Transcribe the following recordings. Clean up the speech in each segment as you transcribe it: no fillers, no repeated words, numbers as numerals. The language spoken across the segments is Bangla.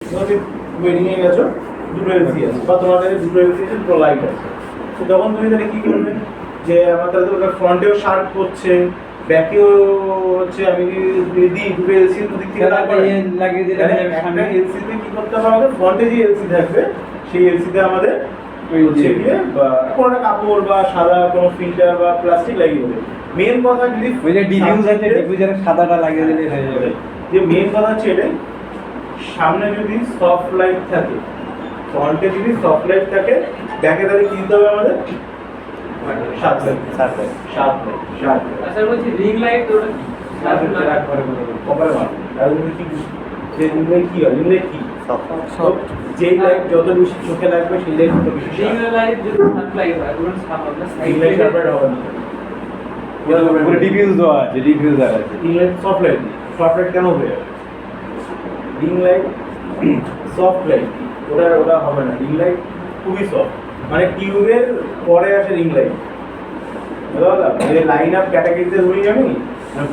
তুমি ওয়েডিংয়ে গেছো, দুটো এলসি আছে বা তোমার কাছে দুটো এলসি আছে, দুটো লাইট আছে। তো তখন তুমি তাহলে কী করবে, যে আমার তাহলে ওটা ফ্রন্টেও শার্প করছে, ব্যাকেও হচ্ছে, আমি যদি দিই দুটো এলসি দুদিক থেকে লাগিয়ে দিলে একটা এলসিতে কী করতে হবে আমাদের, ফ্রন্টে যে এলসি থাকবে সেই এলসিতে আমাদের হচ্ছে গিয়ে বা কোনো একটা কাপড় বা সাদা কোনো ফিল্টার বা প্লাস্টিক লাগিয়ে দেবে। মেন কথা যদি ওই যে ডিফিউজ আছে, ডিফিউজারের সাদাটা লাগিয়ে দিলে হয়ে যাবে। যে মেন কথা হচ্ছে এটাই, সামনে যদি সফট লাইট থাকে, ফ্রন্টে যদি সফট লাইট থাকে, ব্যাকে তাহলে কি দিতে হবে আমাদের, শার্প লাইট। আচ্ছা বলছি রিং লাইট ওটা কি? কপালে মার তাহলে তুমি কি যে রিং লাইট কি হয়, রিং লাইট কি, যেই লাইট যত বেশি চোখে লাগবে সেই লাইট তত বেশি রিং লাইট যদি সাপ্লাই হয় ওটা সাপ্লাই রিং লাইট শার্প হবে না। পুরো ডিফিউজ দেওয়া আছে, ডিফিউজার আছে। Ring light soft light, soft light কেন হবে, রিং লাইট সফট লাইট, ওটা হবে না। রিং লাইট খুবই সফট, মানে টিউবের পরে আসে রিং লাইট। বুঝতে লাইন আপ ক্যাটাগরিতে ধরি আমি,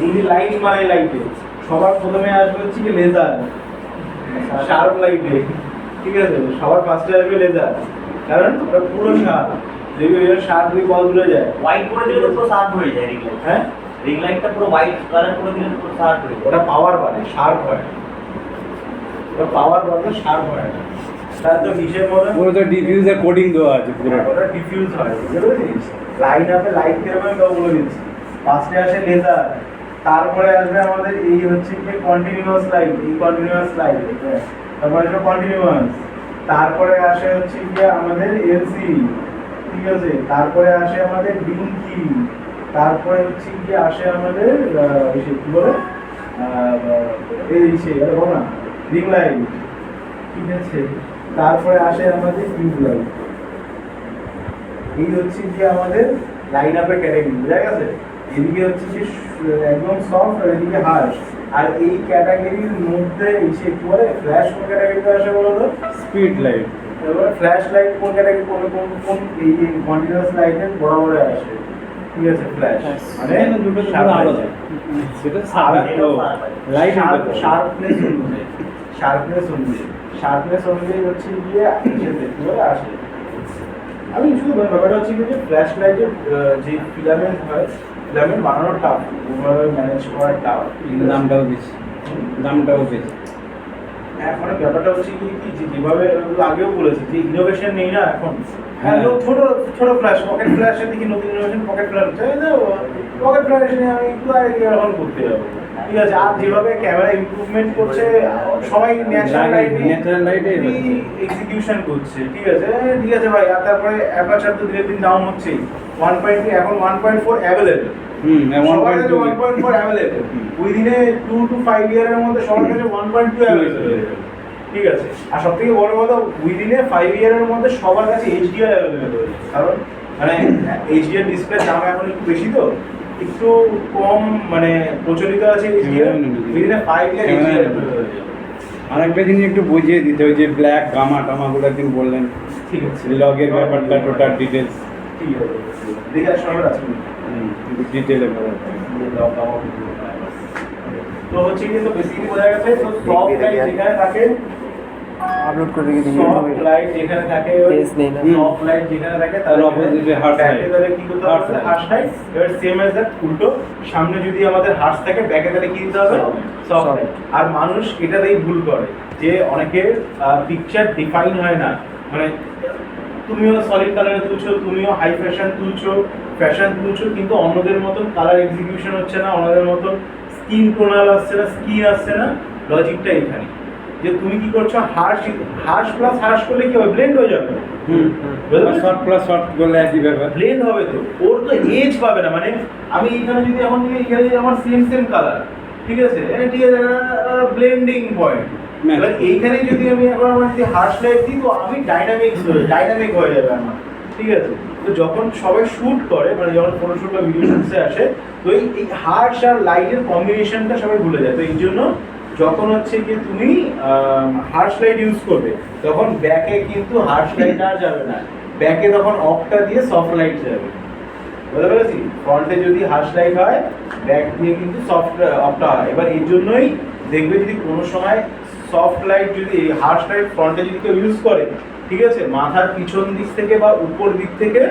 যদি লাইন মানে লাইটে সবার প্রথমে আসবে হচ্ছে কি লেজার, শার্প লাইটে, ঠিক আছে, সবার ফার্স্টে আসবে লেজার, কারণ ওটা পুরো শার্প। যদি ওই শার্প দিয়ে বল দূরে যায়, হোয়াইট করে দিলে তো পুরো শার্প হয়ে যায় রিং লাইট। হ্যাঁ রিং লাইটটা পুরো হোয়াইট কালার করে দিলে তো পুরো শার্প হয়ে যায়। ওটা পাওয়ার বাড়ে, শার্প হয় না। ওটা পাওয়ার বাড়লে শার্প হয় না। তার তো হিসেব মনে পুরো তো ডিফিউজার কোডিং দেওয়া আছে পুরো। ওটা ডিফিউজ হয়, বুঝতে পেরেছিস? লাইন আপে লাইট কিরকম আমি বলে দিচ্ছি। ফার্স্টে আসে লেজার, তারপরে আসবে আমাদের এই হচ্ছে কি কন্টিনিউয়াস লাইট, এই কন্টিনিউয়াস লাইট, তারপরে আসবে কন্টিনিউয়াস, তারপরে আসে হচ্ছে কি আমাদের এলসি, ঠিক আছে, তারপরে আসে আমাদের ডিঙ্কি, তারপরে হচ্ছে কি আসে আমাদের কি বলে এই সে বলো না রিং লাইট, ঠিক আছে, তারপরে আসে আমাদের টিউব লাইট। এই হচ্ছে কি আমাদের লাইন আপের ক্যাটাগরি, বুঝা গেছে? এদিকে হচ্ছে যে একদম সফট আর এদিকে হার্শ। আর এই ক্যাটাগরির মধ্যে এসে কি বলে ফ্ল্যাশ কোন ক্যাটাগরিতে আসে বলো তো? Speed light. এবার ফ্ল্যাশ লাইট কোন ক্যাটাগরি, কোন এই কন্টিনিউয়াস লাইটের বরাবরে আসে, ঠিক আছে, ফ্ল্যাশ মানে দুটো শার্প আলাদা, সেটা সাদা লাইট শার্পনেস অনুযায়ী, শার্পনেস অনুযায়ী হচ্ছে গিয়ে এসে কি বলে আসে। আমি শুধু ব্যাপারটা হচ্ছে যে ফ্ল্যাশ লাইটের যে ফিলামেন্ট হয়, ফিলামেন্ট বানানো টাফ, ওভাবে ম্যানেজ করা টাফ, দামটাও বেশি, দামটাও বেশি। এখন ব্যাপারটা হচ্ছে কি যেভাবে আগেও বলেছি যে ইনোভেশন নেই না এখন। হ্যাঁ, ছোট ছোট ফ্ল্যাশ, পকেট ফ্ল্যাশের দিকে নতুন ইনোভেশন, পকেট ফ্ল্যাশ হচ্ছে না, পকেট ফ্ল্যাশ নিয়ে আমি একটু এখন করতে যাবো, ঠিক আছে। আর যেভাবে ক্যামেরা ইমপ্রুভমেন্ট করছে, সবাই ন্যাচারাল লাইটে এক্সিকিউশন করছে, ঠিক আছে, ঠিক আছে ভাই। আর তারপরে অ্যাপারচার তো দিনের দিন ডাউন হচ্ছেই, 1.3 এখন 1.4 অ্যাভেলেবল, সবার কাছে 1.4 অ্যাভেলেবল, উইদিনে 2 to 5 ইয়ারের মধ্যে সবার কাছে 1.2 অ্যাভেলেবল, ঠিক আছে। আর সব থেকে বড় কথা, উইদিনে 5 ইয়ারের মধ্যে সবার কাছে এইচডিআর অ্যাভেলেবল, কারণ মানে এইচডিআর ডিসপ্লে দাম এখন একটু বেশি, তো একটু কম মানে প্রচলিত আছে এইচডিআর, উইদিনে 5 ইয়ার এইচডিআর অ্যাভেলেবল। আরেকটা জিনিস একটু বুঝিয়ে দিতে, ওই যে ব্ল্যাক গামা টামাগুলো একদিন বললেন, ঠিক আছে, লগের ব্যাপারটা টোটাল ডিটেলস, ঠিক আছে, দেখে আর সময় আছে ডিটেলে তো হচ্ছে কি, তো বেসিক্যালি বোঝা গেছে। তো সফট লাইট যেখানে থাকে, আপলোড করে রেখে দিই, সফট লাইট যেখানে থাকে, পেজ নেই না, সফট লাইট যেখানে থাকে তার অপোজিটে হার্শ লাইট, তাহলে কি করতে হবে, হার্শ লাইট। এবার সেম অ্যাজ দ্যাট উল্টো, সামনে যদি আমাদের হার্শ থাকে, ব্যাকে তাহলে কি দিতে হবে, সফট লাইট। আর মানুষ এটাতেই ভুল করে যে অনেকের পিকচার ডিফাইন হয় না, মানে তুমিও সলিড কালারে তুলছো, তুমিও হাই ফ্যাশন তুলছো, কিন্তু অন্যদের মতন কালার এক্সিকিউশন হচ্ছে না, অন্যদের মতন স্কিন টোনাল আসছে না, স্কিন আসছে না। লজিকটা এখানে যে তুমি কি করছো, হার্শ প্লাস হার্শ করলে কি হবে, ব্লেন্ড হয়ে যাবে। শর্ট প্লাস শর্ট করলে একই ব্যাপার, ব্লেন্ড হবে, তো ওর তো এজ পাবে না। মানে আমি এখানে যদি এখন এখানে যদি আমার সেম কালার, ঠিক আছে, ঠিক আছে, ব্লেন্ডিং পয়েন্ট। এবার এইখানে যদি আমি এখন আমার যদি হার্শ লাইট দিই, তো আমি ডাইনামিক হয়ে যাবে আমার, ঠিক আছে। তো যখন সবাই শ্যুট করে, মানে যখন ফটোশ্যুট বা ভিডিও শুটসে আসে, তো এই হার্শ আর লাইটের কম্বিনেশনটা সবাই ভুলে যায়। তো এই জন্য যখন হচ্ছে কি তুমি হার্শ লাইট ইউজ করবে, তখন ব্যাকে কিন্তু হার্শ লাইট আর যাবে না, ব্যাকে তখন অফটা দিয়ে সফট লাইট যাবে, বুঝতে পেরেছি? ফ্রন্টে যদি হার্শ লাইট হয়, ব্যাক দিয়ে কিন্তু সফট অফটা হয়। এবার এই জন্যই দেখবে যদি কোনো সময় সফট লাইট যদি হার্শ লাইট ফ্রন্টে যদি কেউ ইউজ করে, ঠিক আছে, মাথার পিছন দিক থেকে বা উপর দিক থেকে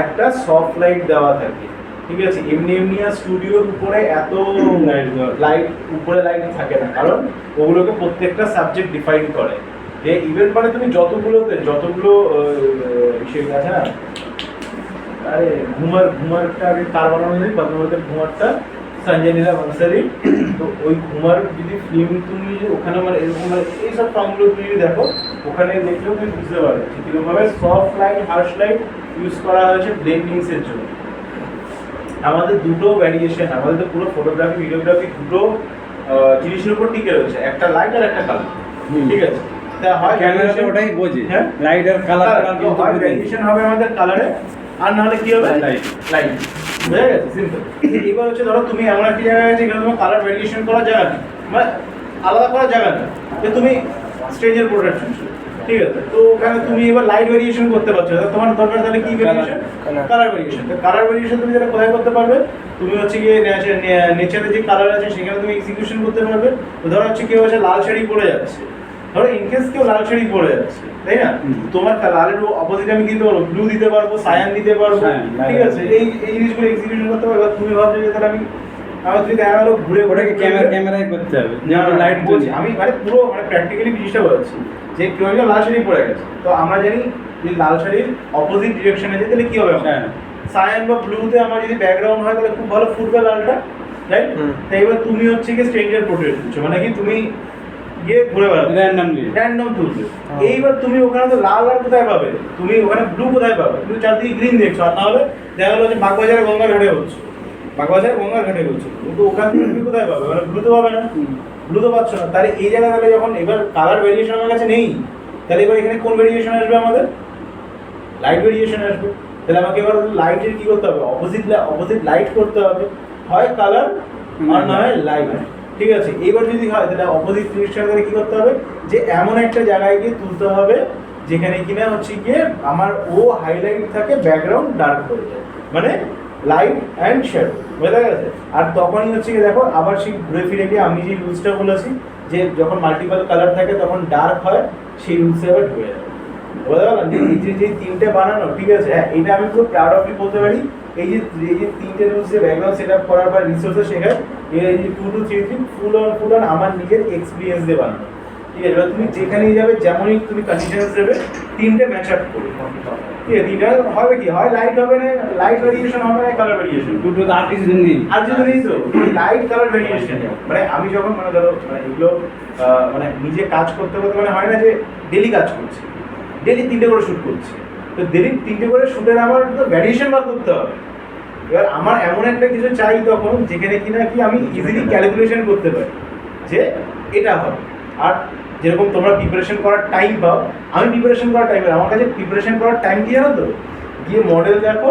একটা সফট লাইট দেওয়া থাকে, ঠিক আছে। এমনি এমনি আর স্টুডিওর উপরে এত লাইট উপরে লাইট থাকে না, কারণ ওগুলোকে প্রত্যেকটা সাবজেক্ট ডিফাইন করে। যে ইভেন মানে তুমি যতগুলো সেগুলো আছে না, আরে ঘুমারটা আগে কার বানানো যায়, পদ্মাবতের ঘুমারটা সঞ্জয় লীলা বনসালি। তো ওই ঘুমার যদি ফিল্ম তুমি ওখানে মানে এরকম মানে এইসব ফর্মগুলো তুমি যদি দেখো, ওখানে দেখলেও তুমি বুঝতে পারবে কীরকমভাবে soft light harsh light use করা হয়েছে ব্লেন্ডিংসের জন্য। আমাদের দুটো ভ্যারিয়েশন, আমাদের তো পুরো ফটোগ্রাফি ভিডিওগ্রাফি দুটো জিনিসের উপর টিকে রয়েছে, একটা লাইট আর একটা কালার, ঠিক আছে। তা হয় ক্যামেরাতে ওটাই বোঝে, হ্যাঁ লাইট আর কালার হয় ভ্যারিয়েশন হবে আমাদের কালারে, আর নাহলে কি হবে লাইট। লাইট, বুঝা গেছে, সিম্পল। এবার হচ্ছে ধরো তুমি এমন একটা জায়গায় আছে যেখানে তোমার কালার ভ্যারিয়েশন করার জায়গা নেই, মানে আলাদা করার জায়গা নেই, যে তুমি স্টেজের প্রোডাকশন, ঠিক আছে। তো ওখানে তুমি এবার লাইট ভেরিয়েশন করতে পারছো, তোমার দরকার তাহলে কি ভেরিয়েশন, কালার ভেরিয়েশন। তো কালার ভেরিয়েশন তুমি যেটা কোথায় করতে পারবে, তুমি হচ্ছে গিয়ে নেচারে যে কালার আছে সেখানে তুমি এক্সিকিউশন করতে পারবে। তো ধরো হচ্ছে কেউ হচ্ছে লাল শাড়ি পরে যাচ্ছে, ধরো ইনকেস কেউ লাল শাড়ি পরে যাচ্ছে, তাই না, তোমার লালের অপোজিট আমি দিতে পারবো, ব্লু দিতে পারবো, সায়ান দিতে পারবো, ঠিক আছে। এই জিনিসগুলো এক্সিকিউশন করতে পারবে। এবার তুমি ভাবছো যে তাহলে আমি আমার যদি দেখা গেলো ঘুরে ওটাকে ক্যামেরায় করতে হবে, লাইট বলছি আমি মানে পুরো মানে প্র্যাকটিক্যালি জিনিসটা বলছি যে কেউ একজন লাল শাড়ি পরে গেছে, তো আমরা জানি যে লাল শাড়ির অপোজিট ডিরেকশনে যে তাহলে কি হবে, সায়ান বা ব্লুতে আমার যদি ব্যাকগ্রাউন্ড হয় তাহলে খুব ভালো ফুটবে লালটা, রাইট। তাই এবার তুমি হচ্ছে কি স্ট্রেঞ্জার পোর্ট্রেট দিচ্ছ, মানে কি তুমি গিয়ে ঘুরে বেড়াবে র্যান্ডম তুলবে। এইবার তুমি ওখানে তো লাল আর কোথায় পাবে, তুমি ওখানে ব্লু কোথায় পাবে, তুমি চারদিকে গ্রিন দেখছো, আর না হলে দেখা গেলো যে বাগবাজারে গঙ্গার ঘাটে হচ্ছে, বাগবাজারে গঙ্গার ঘাটে হচ্ছে, কিন্তু ওখানে তুমি কোথায় পাবে, মানে ব্লু তো পাবে না, ব্লু তো পাচ্ছ না। তাহলে এই জায়গায় তাহলে যখন এবার কালার ভেরিয়েশন আমার কাছে নেই, তাহলে এবার এখানে কোন ভেরিয়েশন আসবে, আমাদের লাইট ভেরিয়েশন আসবে। তাহলে আমাকে এবার লাইটের কি করতে হবে, অপোজিট লাইট করতে হবে, হয় কালার আর না হয় লাইট, ঠিক আছে। এবার যদি হয় তাহলে অপোজিট জিনিসটা করে কি করতে হবে, যে এমন একটা জায়গায় গিয়ে তুলতে হবে যেখানে কিনা হচ্ছে গিয়ে আমার ও হাইলাইট থাকে, ব্যাকগ্রাউন্ড ডার্ক হয়ে যায়, মানে লাইট অ্যান্ড শ্যাডো, বোঝা গেছে। আর তখনই হচ্ছে গিয়ে দেখো আবার সেই ঘুরে ফিরে গিয়ে আমি যে রুলসটা বলেছি যে যখন মাল্টিপল কালার থাকে তখন ডার্ক হয়, সেই রুলসে আবার ঢুকে যাবে, বোঝা গেল। যে তিনটে বানানো, ঠিক আছে, হ্যাঁ এটা আমি পুরো প্রাউড অফলি বলতে পারি। এই যে তিনটে রুলস যে ব্যাকগ্রাউন্ড সেট আপ করার পর রিসোর্সে শেখায়, এই যে 2 to 3 দিন ফুল অন আমার নিজের এক্সপিরিয়েন্স দিয়ে বানানো, ঠিক আছে। এবার তুমি যেখানেই যাবে যেমনই তুমি কন্ডিশনস দেবে, তিনটে ম্যাচ আপ করবে, ঠিক আছে। তিনটা হবে কি, হয় লাইট হবে না, লাইট ভেরিয়েশন হবে না, কালার ভেরিয়েশন, দুটো আর কিছু নেই, আর যদি নেই তো লাইট কালার ভেরিয়েশন। মানে আমি যখন মানে ধরো মানে এগুলো মানে নিজে কাজ করতে করতে মানে হয় না যে ডেলি কাজ করছি, ডেলি 3টে করে শ্যুট করছি, তো ডেলি 3টে করে শ্যুটের আমার তো ভ্যারিয়েশন বার করতে হবে। এবার আমার এমন একটা কিছু চাই তখন যেখানে কিনা কি আমি ইজিলি ক্যালকুলেশন করতে পারি যে এটা হবে। আর যেরকম তোমরা প্রিপারেশন করার টাইম পাও, আমি প্রিপারেশন করার টাইম পাই, আমার কাছে প্রিপারেশন করার টাইম কি জানো তো, গিয়ে মডেল দেখো,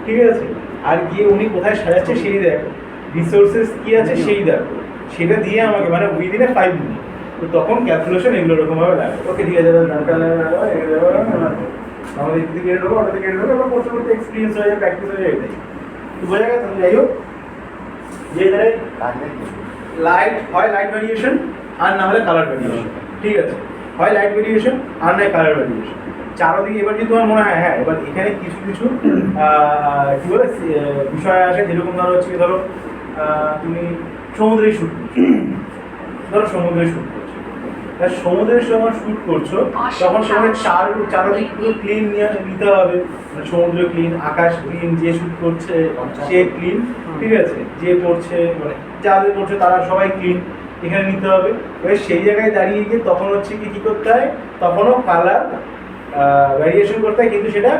ঠিক আছে, আর গিয়ে উনি কোথায় সাজাচ্ছে সেই দেখো, রিসোর্সেস কি আছে সেই দেখো, সেটা দিয়ে আমাকে মানে উইদিন এ 5 মিনিট, তো তখন ক্যালকুলেশন এগুলো এরকমভাবে লাগে। ওকে ঠিক আছে, আমাদের এদিকে কেটে দেবো, ওটা থেকে কেটে দেবো, এবার করতে করতে এক্সপিরিয়েন্স হয়ে যায়, প্র্যাকটিস হয়ে যায়, এটাই তো বোঝা গেছে। যাই হোক, যে লাইট হয় লাইট ভেরিয়েশন আর না হলে কালার ভেরিয়েশন, ঠিক আছে, হয় লাইট ভেরিয়েশন আর নয় কালার ভেরিয়েশন, চারোদিকে। এবার যদি তোমার মনে হয় হ্যাঁ এবার এখানে কিছু কিছু কী বলে বিষয় আসে, যেরকম ধরো হচ্ছে ধরো তুমি সমুদ্রে শ্যুট করছো, ধরো সমুদ্রে শ্যুট করছো, তা সমুদ্রের সময় শ্যুট করছো তখন সময় চারোদিক পুরো ক্লিন নিতে হবে, মানে সমুদ্র ক্লিন, আকাশ ক্লিন, যে শ্যুট করছে সে ক্লিন, ঠিক আছে, যে করছে মানে যাদের করছে তারা সবাই ক্লিন, এখানে নিতে হবে। এবার সেই জায়গায় দাঁড়িয়ে গিয়ে তখন হচ্ছে কি করতে হয়, তখনও কালার ভ্যারিয়েশন করতে হয়, কিন্তু সেটা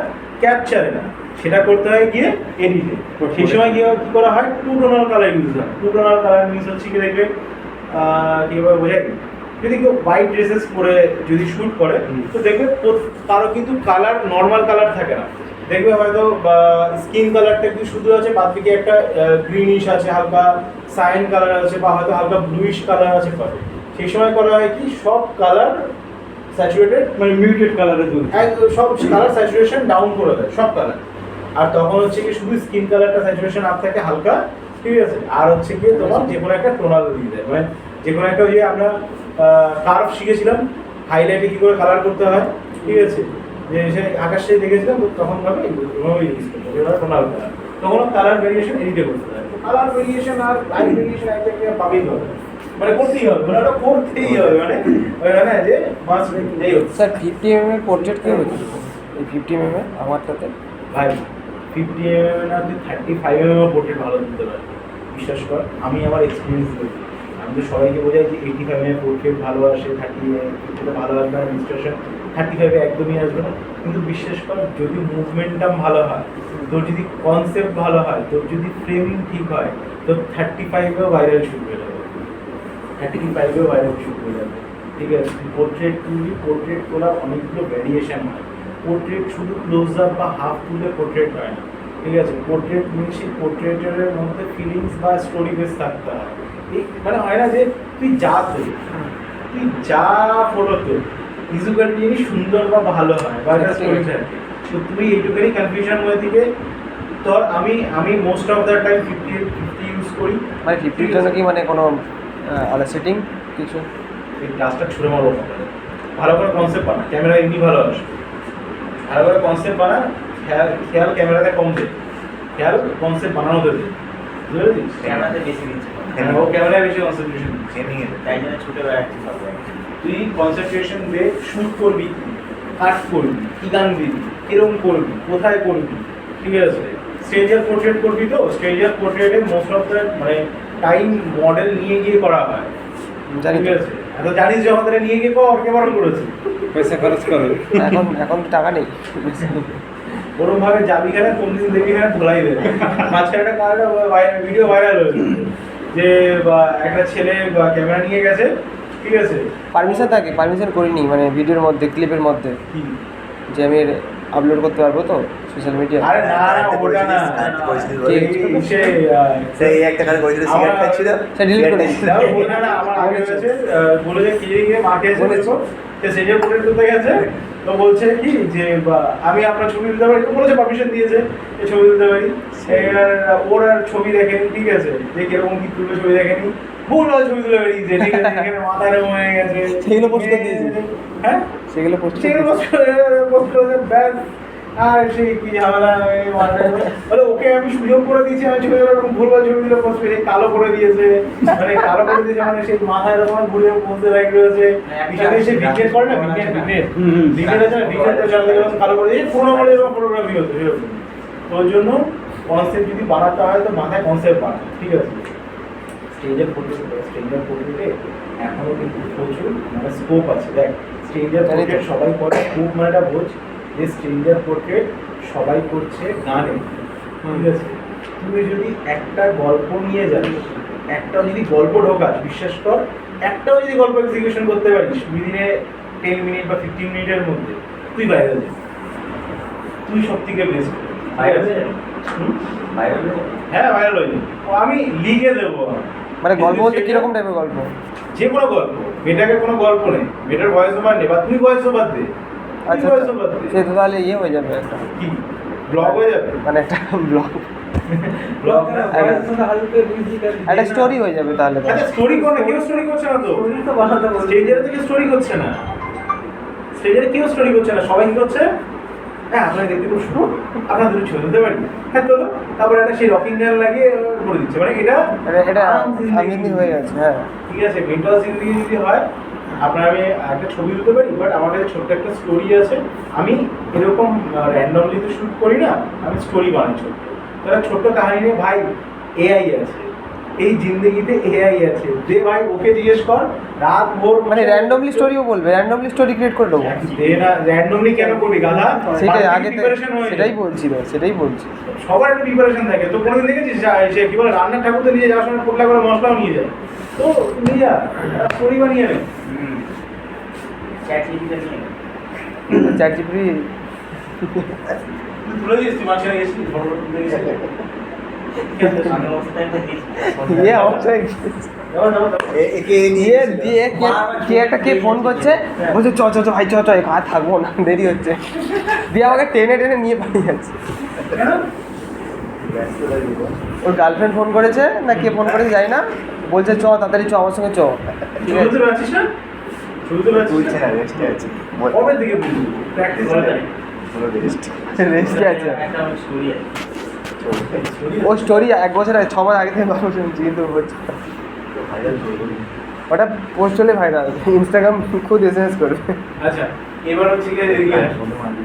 ক্যাপচারে না, সেটা করতে হয় গিয়ে এডিটে। সেই সময় গিয়ে কী করা হয়, 2 টোনাল কালার ইউজ হয়। 2 টোনাল কালার ইউজ হচ্ছে কি দেখবে কীভাবে বোঝায়, যদি কেউ হোয়াইট ড্রেসেস পরে যদি শ্যুট করে তো দেখবে কারো কিন্তু কালার নর্মাল কালার থাকে না, দেখবে হয়তো বা স্কিন কালারটা একটু শুধু আছে, বাদ বাকি একটা গ্রিনিশ আছে, হালকা সায়ান কালার আছে, বা হয়তো হালকা ব্লুইশ কালার আছে করে। সেই সময় করা হয় কি, সব কালার স্যাচুরেটেড মানে মিউটেড কালারে সব কালার স্যাচুরেশন ডাউন করে দেয় সব কালার, আর তখন হচ্ছে কি শুধু স্কিন কালারটা স্যাচুরেশন আপ থাকে হালকা, ঠিক আছে, আর হচ্ছে কি তোমার যে কোনো একটা টোনাল দিয়ে দেয়, মানে যে কোনো একটা ওই যে আমরা কার্ভ শিখেছিলাম, হাইলাইটে কী করে কালার করতে হয়, ঠিক আছে, যে সে আকাশে দেখেছিলাম, তো তখন ভাবে ওইভাবে ইউজ করতে হবে, এবার টোনাল কালার, তখন কালার ভেরিয়েশন এডিটে করতে হয়। কালার ভেরিয়েশন আর লাইট ভেরিয়েশন এক জায়গায় পাবেই হবে, মানে করতেই হবে, মানে ওটা করতেই হবে, মানে ওইখানে যে মাস যাই হোক। স্যার 50 mm এর পোর্ট্রেট কি হয়েছে এই 50 mm আমারটাতে? ভাই 50 mm না, তুই 35 mm পোর্ট্রেট ভালো দিতে পারবি, বিশ্বাস কর, আমি আমার এক্সপিরিয়েন্স বলি। আমি তো সবাইকে বোঝাই যে 85 mm পোর্ট্রেট ভালো আসে, 30 mm ভালো আসবে না, ইনস্ট্রাকশন 35 একদমই আসবে না। কিন্তু বিশ্বাস কর, যদি মুভমেন্টাম ভালো হয়, তোর যদি কনসেপ্ট ভালো হয়, তোর যদি ফ্রেমিং ঠিক হয়, তোর 35-এও ভাইরাল শুট হয়ে যাবে, 35-এও ভাইরাল শুট হয়ে যাবে, ঠিক আছে। পোর্ট্রেট তুলবি, পোর্ট্রেট তোলার অনেকগুলো ভ্যারিয়েশন হয়। পোর্ট্রেট শুধু ক্লোজ আপ বা হাফ তুলে পোর্ট্রেট হয় না, ঠিক আছে। পোর্ট্রেট নিয়ে সেই পোর্ট্রেটের মধ্যে ফিলিংস বা স্টোরি বেস থাকতে হয়। এই মানে হয় না যে তুই যা ফটো তোল ভিজুয়ালি জিনিস সুন্দর বা ভালো হয় বা একটা স্টোরি থাকে, তো তুই এইটুখানি কনফিউশন হয়ে থেকে তোর আমি most of the time 50 use করি। মানে 50 জন্য কি মানে কোনো আলাদা সেটিং কিছু? এই গ্লাসটা ছুঁড়ে মারবো না। ভালো করে কনসেপ্ট বানা, ক্যামেরা এমনি ভালো আসে, ভালো করে কনসেপ্ট বানা, খেয়াল ক্যামেরাতে কম দে, খেয়াল কনসেপ্ট বানানোতে দে, বুঝতে পেরেছিস? ক্যামেরাতে বেশি দিচ্ছে ও ক্যামেরায় বেশি কনসেন্ট্রেশন, তাই জন্য ছুটে বেড়াচ্ছি সব জায়গায়। তুই কনসেন্ট্রেশন দে, শুট করবি, কাট করবি, কী গান দিবি, কিরকম করবি, কোথায় করবি, ঠিক আছে। স্ট্রেঞ্জার পোর্ট্রেট করবি, তো স্ট্রেঞ্জার পোর্ট্রেটে মোস্ট অফ দ্য মানে টাইম মডেল নিয়ে গিয়ে করা হয়, জানি ঠিক তো। আছে। এত জানিস যখন তারা নিয়ে গিয়ে কর কেমন করেছে, পয়সা খরচ করো। এখন তো টাকা নেই। ওরমভাবে যাবি খেলে কোন দিন দেখবি খেলে ধোলাই দেবে। মাঝখানে একটা কারণে ভিডিও ভাইরাল হয়েছে যে একটা ছেলে ক্যামেরা নিয়ে গেছে, ঠিক আছে। পারমিশন থাকে, পারমিশন করিনি মানে ভিডিওর মধ্যে, ক্লিপের মধ্যে যে আমি আপলোড করতে পারবো তো সোশ্যাল মিডিয়া। আরে না না, ওটা না, সেই একটা কাজ করেছিল, সিগারেট খাচ্ছিল, সে ডিলিট করে দিয়েছে। না না, আমার আগে হয়েছে, বলে যে কি গিয়ে মাকে এসে বলেছো যে সেজে পড়ে করতে গেছে, তো বলছে কি যে আমি আপনার ছবি দিতে পারি, তো বলেছে পারমিশন দিয়েছে এই ছবি দিতে পারি। এবার ওর আর ছবি দেখেনি, ঠিক আছে, যে কিরকম কি তুলে ছবি দেখেনি, ভুল ছবি তুলে বেরিয়েছে, ঠিক আছে, এখানে মাথা এরকম হয়ে গেছে, সেগুলো post করে দিয়েছে। হ্যাঁ সেগুলো পোস্ট সেগুলো পোস্ট করে ব্যাস। আর সেই কি ঝামেলা বলে, ওকে আমি সুযোগ করে দিয়েছি, আমি ছবি এরকম ভুলভাল ছবি দিলে পোস্ট করে কালো করে দিয়েছে, মানে কালো করে দিয়েছে, মানে সেই মাথায় এরকম ঘুরে বসতে লাগে রয়েছে, পিছনে সে ভিগনেট করে না, ভিগনেট আছে না, ভিগনেটটা চালাতে গেলে কালো করে দিয়েছে, পুরোনো মডেল এরকম ফটোগ্রাফি হতো এরকম। তো ওর জন্য কনসেপ্ট যদি বানাতে হয় তো মাথায় কনসেপ্ট বানা, ঠিক আছে। স্টেঞ্জার পোর্ট্রেটে এখনও কিন্তু প্রচুর মানে স্কোপ আছে। দেখ, স্ট্রেঞ্জার পোর্ট্রেট সবাই করে, স্কোপ মানেটা বোঝ যে স্ট্রেঞ্জার পোর্ট্রেট সবাই করছে গানে, ঠিক আছে। তুমি যদি একটা গল্প নিয়ে যাস, একটাও যদি গল্প ঢোকাস, বিশ্বাস কর, একটাও যদি গল্প এক্সিকিউশন করতে পারিস উইদিনে 10 মিনিট বা 15 মিনিটের মধ্যে, তুই বাইরে যাবি, তুই সব থেকে বেস্ট ভাইরাল হয়ে যাবে? ভাইরাল হয়ে যাবে? হ্যাঁ ভাইরাল হয়ে যাবে। আমি লিখে দেবো, মানে গল্প বলতে কিরকম টাইপের গল্প? যে কোনো গল্প, মেয়েটাকে কোনো গল্প নেই, মেয়েটার ভয়েস ওভার নেই, বা তুই ভয়েস ওভার দে, আচ্ছা ভয়েস ওভার দে, সে তো তাহলে ইয়ে হয়ে যাবে একটা, কি ব্লগ হয়ে যাবে, মানে একটা ব্লগ, ব্লগ না, একটা স্টোরি হয়ে যাবে তাহলে। আচ্ছা স্টোরি করে না, কেউ স্টোরি করছে না, তো স্টেজের থেকে স্টোরি করছে না, স্টেজের কেউ স্টোরি করছে না, সবাই কি করছে, হ্যাঁ আপনার দেখতে খুব সুন্দর, আপনার দুটো ছবি দিতে পারি, হ্যাঁ তো তারপরে একটা সেই রকিং গান লাগিয়ে করে দিচ্ছে, মানে এটা এটা আমি হয়ে গেছে। হ্যাঁ ঠিক আছে। মেন্টাল জিন্দিগি যদি হয়, আপনার আমি একটা ছবি দিতে পারি, বাট আমার কাছে ছোট্ট একটা স্টোরি আছে, আমি এরকম র্যান্ডমলি তো শ্যুট করি না, আমি স্টোরি বানাই ছোট্ট, তারা ছোট্ট কাহিনী নিয়ে, ভাই এআই আছে, এই জিন্দগিতে এআই আছে, যে ভাই ওকে জিজ্ঞেস কর রাত ভোর, মানে র্যান্ডমলি স্টোরিও বলবে, র্যান্ডমলি স্টোরি ক্রিয়েট করে দেবো। দে না, র্যান্ডমলি কেন করবি গাধা, সেটাই আগে প্রিপারেশন হয়ে সেটাই বলছি তো, সেটাই বলছি। সবার একটা প্রিপারেশন থাকে। তো কোনোদিন দেখেছিস সে কি বলে রান্নার ঠাকুর তো নিয়ে যাওয়ার সময় পোটলা করে মশলাও নিয়ে যায়, তো নিয়ে যা স্টোরি বানিয়ে নে। চ্যাট জিপিটি নিয়ে নে। চ্যাট জিপিটি তুই তুলে দিয়েছিস, মাঝখানে গেছিস, ফটো তুলে গেছিস, আমি অবস্থা একটা দিচ্ছি। ইয়ে অবশ্যই একে দিয়ে দিয়ে কে একটা কে ফোন করছে, বলছে চ চ চ ভাই চ চ আর থাকবো না, দেরি হচ্ছে, দিয়ে আমাকে টেনে টেনে নিয়ে পালিয়ে যাচ্ছে। কেন? ওর গার্লফ্রেন্ড ফোন করেছে না কে ফোন করেছে জানি না, বলছে চ তাড়াতাড়ি চ আমার সঙ্গে চ। ঠিক শুরু আছে, তো আছিস না, শুরু তো তুলছে আছিস না, না, রেস্টে আছে। কবে থেকে বুঝলি প্র্যাকটিস করে হলো রেস্ট। রেস্টে আছে। একটা আমার স্টোরি আছে। ও স্টোরি 1 বছর আগে 6 মাস আগে থেকে গল্প শুনছি, কিন্তু বলছে ভাইরাল করবো। ওটা পোস্ট হলে ভাইরাল, ইনস্টাগ্রাম খুদ এসএমএস করবে। আচ্ছা এবার হচ্ছে কি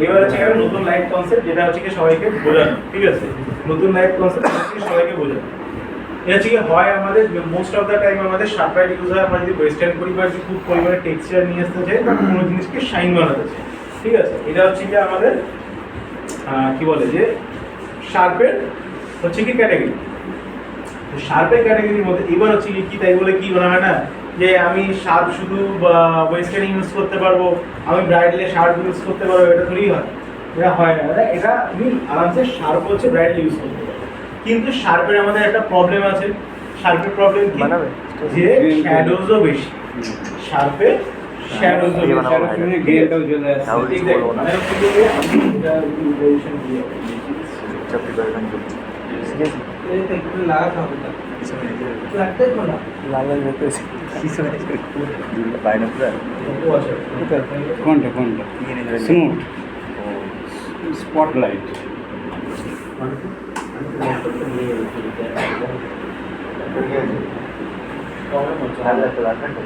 এবার হচ্ছে কি নতুন লাইভ কনসেপ্ট, যেটা হচ্ছে কি সবাইকে বোঝানো, ঠিক আছে? নতুন লাইভ কনসেপ্ট হচ্ছে কি সবাইকে বোঝানো। এটা হচ্ছে কি হয় আমাদের মোস্ট অফ দ্য টাইম আমাদের শার্পনার ইউজ হয়, আমরা যদি ওয়েস্টার্ন করি বা যদি খুব পরিমাণে টেক্সচার নিয়ে আসতে চাই বা কোনো জিনিসকে শাইন বানাতে চাই, ঠিক আছে? এটা হচ্ছে কি আমাদের কি বলে যে শার্পের হচ্ছে কি ক্যাটাগরি। শার্পের ক্যাটাগরির মধ্যে এবার হচ্ছে কি তাই বলে কি মনে হয় না যে আমি শার্প শুধু ওয়েস্টার্ন ইউজ করতে পারবো, আমি ব্রাইডালে শার্প ইউজ করতে পারবো, এটা থোড়ি হয়, এটা হয় না। এটা আমি আরামসে শার্প হচ্ছে ব্রাইডাল ইউজ করতে পারবো, কিন্তু শার্পের আমাদের একটা প্রবলেম আছে। শার্পের প্রবলেম কি বানাবে? যে শ্যাডোজও বেশি, শার্পে শ্যাডোজও এই বেশি। বানাবো। গেমটাও চলে আসছে। তাহলে কিছু বলবো না। এটা ইনফরমেশন দিয়ে চুপচাপ প্রিপারেশন করছি। লাল লাল দেখতেছি। বাইনোকুলার কোনটা কোনটা? কি এনেছিল? স্মুথ ও, স্পটলাইট। ঠিক আছে। ভালো লাগতো, রাখবেন তো?